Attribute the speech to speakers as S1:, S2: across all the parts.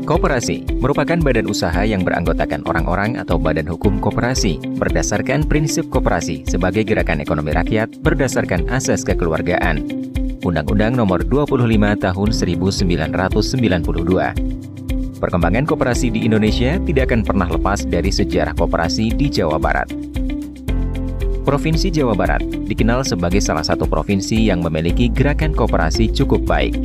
S1: Koperasi merupakan badan usaha yang beranggotakan orang-orang atau badan hukum koperasi berdasarkan prinsip koperasi sebagai gerakan ekonomi rakyat berdasarkan asas kekeluargaan. Undang-Undang Nomor 25 Tahun 1992. Perkembangan koperasi di Indonesia tidak akan pernah lepas dari sejarah koperasi di Jawa Barat. Provinsi Jawa Barat dikenal sebagai salah satu provinsi yang memiliki gerakan koperasi cukup baik.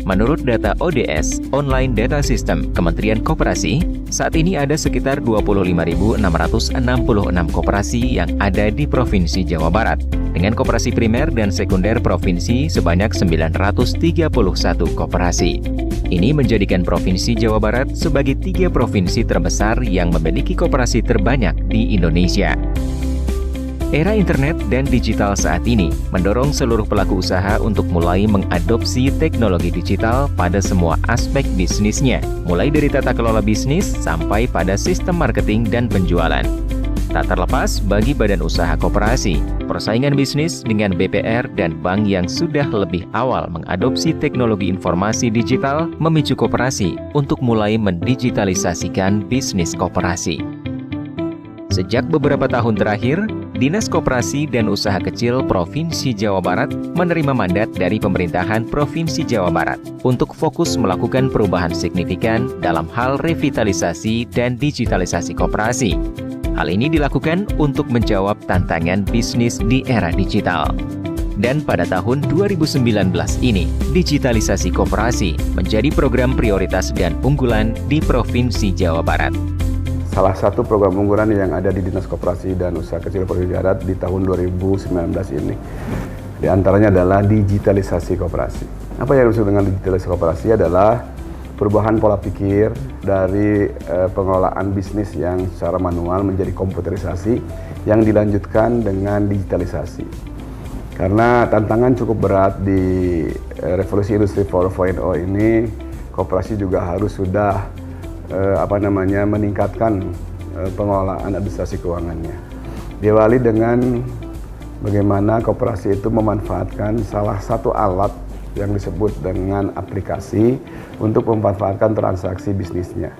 S1: Menurut data ODS, Online Data System Kementerian Koperasi, saat ini ada sekitar 25.666 koperasi yang ada di Provinsi Jawa Barat, dengan koperasi primer dan sekunder provinsi sebanyak 931 koperasi. Ini menjadikan Provinsi Jawa Barat sebagai 3 provinsi terbesar yang memiliki koperasi terbanyak di Indonesia. Era internet dan digital saat ini mendorong seluruh pelaku usaha untuk mulai mengadopsi teknologi digital pada semua aspek bisnisnya, mulai dari tata kelola bisnis sampai pada sistem marketing dan penjualan. Tak terlepas bagi badan usaha koperasi, persaingan bisnis dengan BPR dan bank yang sudah lebih awal mengadopsi teknologi informasi digital memicu koperasi untuk mulai mendigitalisasikan bisnis koperasi. Sejak beberapa tahun terakhir, Dinas Koperasi dan Usaha Kecil Provinsi Jawa Barat menerima mandat dari pemerintahan Provinsi Jawa Barat untuk fokus melakukan perubahan signifikan dalam hal revitalisasi dan digitalisasi koperasi. Hal ini dilakukan untuk menjawab tantangan bisnis di era digital. Dan pada tahun 2019 ini, digitalisasi koperasi menjadi program prioritas dan unggulan di Provinsi Jawa Barat.
S2: Salah satu program unggulan yang ada di Dinas Koperasi dan Usaha Kecil Provinsi Jawa Barat di tahun 2019 ini, di antaranya adalah digitalisasi koperasi. Apa yang dimaksud dengan digitalisasi koperasi adalah perubahan pola pikir dari pengelolaan bisnis yang secara manual menjadi komputerisasi yang dilanjutkan dengan digitalisasi. Karena tantangan cukup berat di revolusi industri 4.0 ini, koperasi juga harus sudah meningkatkan pengelolaan administrasi keuangannya. Diawali dengan bagaimana koperasi itu memanfaatkan salah satu alat yang disebut dengan aplikasi untuk memanfaatkan transaksi bisnisnya.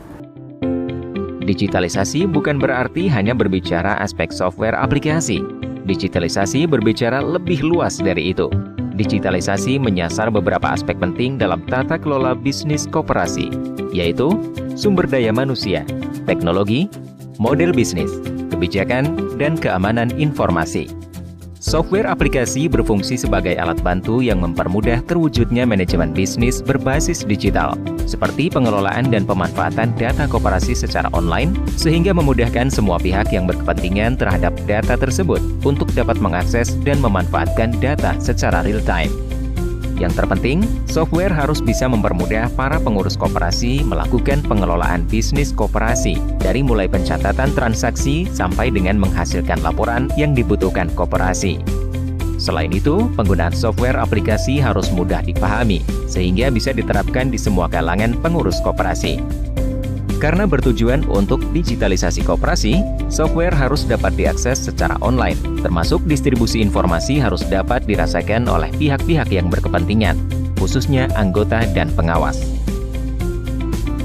S1: Digitalisasi bukan berarti hanya berbicara aspek software aplikasi. Digitalisasi berbicara lebih luas dari itu. Digitalisasi menyasar beberapa aspek penting dalam tata kelola bisnis koperasi, yaitu sumber daya manusia, teknologi, model bisnis, kebijakan, dan keamanan informasi. Software aplikasi berfungsi sebagai alat bantu yang mempermudah terwujudnya manajemen bisnis berbasis digital, seperti pengelolaan dan pemanfaatan data koperasi secara online, sehingga memudahkan semua pihak yang berkepentingan terhadap data tersebut untuk dapat mengakses dan memanfaatkan data secara real-time. Yang terpenting, software harus bisa mempermudah para pengurus koperasi melakukan pengelolaan bisnis koperasi, dari mulai pencatatan transaksi sampai dengan menghasilkan laporan yang dibutuhkan koperasi. Selain itu, penggunaan software aplikasi harus mudah dipahami, sehingga bisa diterapkan di semua kalangan pengurus koperasi. Karena bertujuan untuk digitalisasi koperasi, software harus dapat diakses secara online, termasuk distribusi informasi harus dapat dirasakan oleh pihak-pihak yang berkepentingan, khususnya anggota dan pengawas.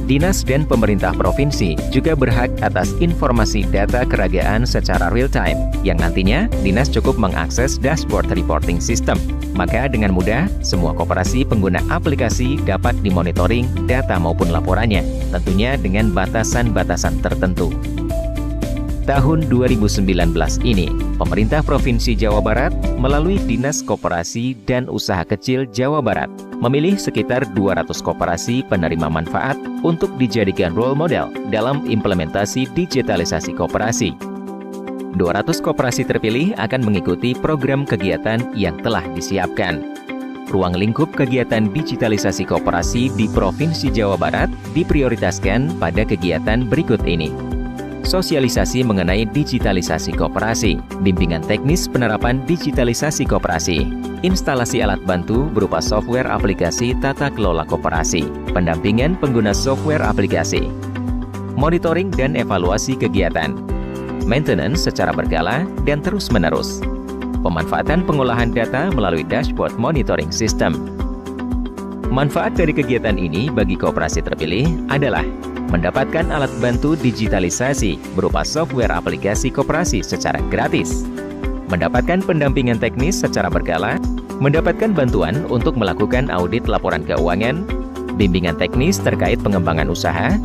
S1: Dinas dan pemerintah provinsi juga berhak atas informasi data keragaan secara real-time, yang nantinya Dinas cukup mengakses dashboard reporting system. Maka dengan mudah, semua koperasi pengguna aplikasi dapat dimonitoring data maupun laporannya, tentunya dengan batasan-batasan tertentu. Tahun 2019 ini, pemerintah Provinsi Jawa Barat melalui Dinas Koperasi dan Usaha Kecil Jawa Barat memilih sekitar 200 koperasi penerima manfaat untuk dijadikan role model dalam implementasi digitalisasi koperasi. 200 koperasi terpilih akan mengikuti program kegiatan yang telah disiapkan. Ruang lingkup kegiatan digitalisasi koperasi di Provinsi Jawa Barat diprioritaskan pada kegiatan berikut ini. Sosialisasi mengenai digitalisasi koperasi, bimbingan teknis penerapan digitalisasi koperasi, instalasi alat bantu berupa software aplikasi tata kelola koperasi, pendampingan pengguna software aplikasi, monitoring dan evaluasi kegiatan, maintenance secara berkala dan terus-menerus, pemanfaatan pengolahan data melalui dashboard monitoring system, Manfaat dari kegiatan ini bagi koperasi terpilih adalah mendapatkan alat bantu digitalisasi berupa software aplikasi koperasi secara gratis, mendapatkan pendampingan teknis secara berkala, mendapatkan bantuan untuk melakukan audit laporan keuangan, bimbingan teknis terkait pengembangan usaha,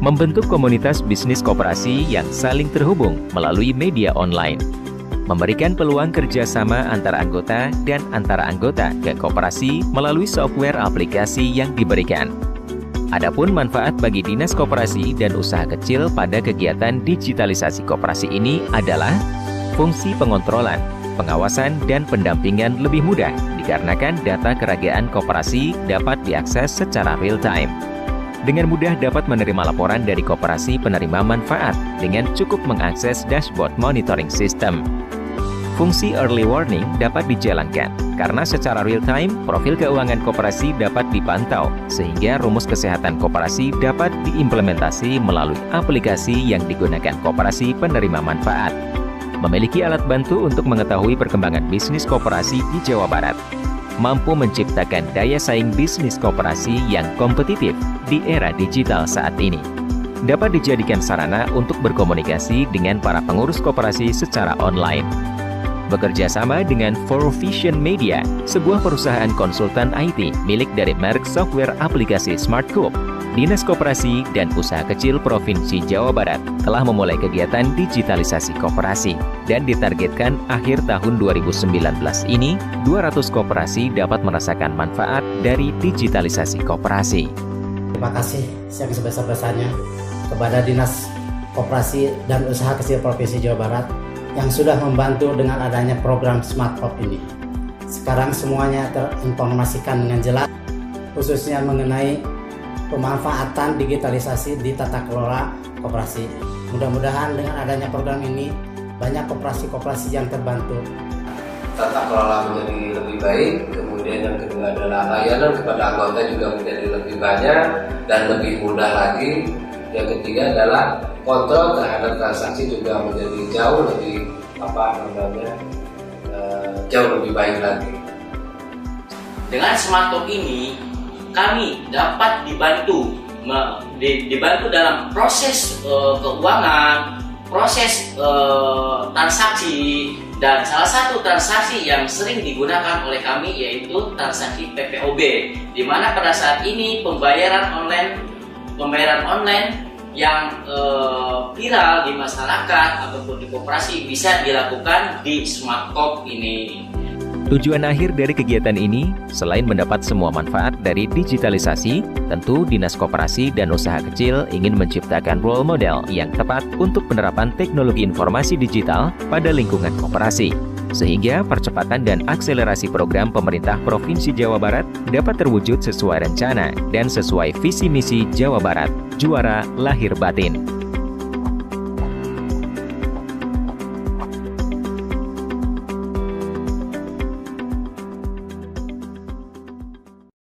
S1: membentuk komunitas bisnis koperasi yang saling terhubung melalui media online, memberikan peluang kerjasama antara anggota dan antara anggota ke koperasi melalui software aplikasi yang diberikan. Adapun manfaat bagi Dinas Koperasi dan Usaha Kecil pada kegiatan digitalisasi koperasi ini adalah fungsi pengontrolan, pengawasan, dan pendampingan lebih mudah dikarenakan data keragaan koperasi dapat diakses secara real-time. Dengan mudah dapat menerima laporan dari koperasi penerima manfaat dengan cukup mengakses dashboard monitoring system. Fungsi early warning dapat dijalankan karena secara real-time profil keuangan koperasi dapat dipantau sehingga rumus kesehatan koperasi dapat diimplementasi melalui aplikasi yang digunakan koperasi penerima manfaat. Memiliki alat bantu untuk mengetahui perkembangan bisnis koperasi di Jawa Barat, mampu menciptakan daya saing bisnis koperasi yang kompetitif di era digital saat ini. Dapat dijadikan sarana untuk berkomunikasi dengan para pengurus koperasi secara online. Bekerja sama dengan 4Vision Media, sebuah perusahaan konsultan IT milik dari merek software aplikasi SmartCoop, Dinas Koperasi dan Usaha Kecil Provinsi Jawa Barat telah memulai kegiatan digitalisasi koperasi dan ditargetkan akhir tahun 2019 ini 200 koperasi dapat merasakan manfaat dari digitalisasi koperasi.
S3: Terima kasih yang sebesar-besarnya kepada Dinas Koperasi dan Usaha Kecil Provinsi Jawa Barat yang sudah membantu dengan adanya program SmartCoop ini. Sekarang semuanya terinformasikan dengan jelas, khususnya mengenai pemanfaatan digitalisasi di tata kelola koperasi. Mudah-mudahan dengan adanya program ini, banyak koperasi-koperasi yang terbantu.
S4: Tata kelola menjadi lebih baik, kemudian yang kedua adalah layanan kepada anggota juga menjadi lebih banyak dan lebih mudah lagi. Yang ketiga adalah kontrol terhadap transaksi juga menjadi jauh lebih jauh lebih baik lagi.
S5: Dengan SmartCoop ini kami dapat dibantu dalam proses keuangan, proses transaksi, dan salah satu transaksi yang sering digunakan oleh kami yaitu transaksi PPOB, di mana pada saat ini pembayaran online yang viral di masyarakat ataupun di koperasi bisa dilakukan di SmartCoop ini.
S1: Tujuan akhir dari kegiatan ini, selain mendapat semua manfaat dari digitalisasi, tentu Dinas Koperasi dan Usaha Kecil ingin menciptakan role model yang tepat untuk penerapan teknologi informasi digital pada lingkungan koperasi, sehingga percepatan dan akselerasi program pemerintah Provinsi Jawa Barat dapat terwujud sesuai rencana dan sesuai visi misi Jawa Barat, juara lahir batin.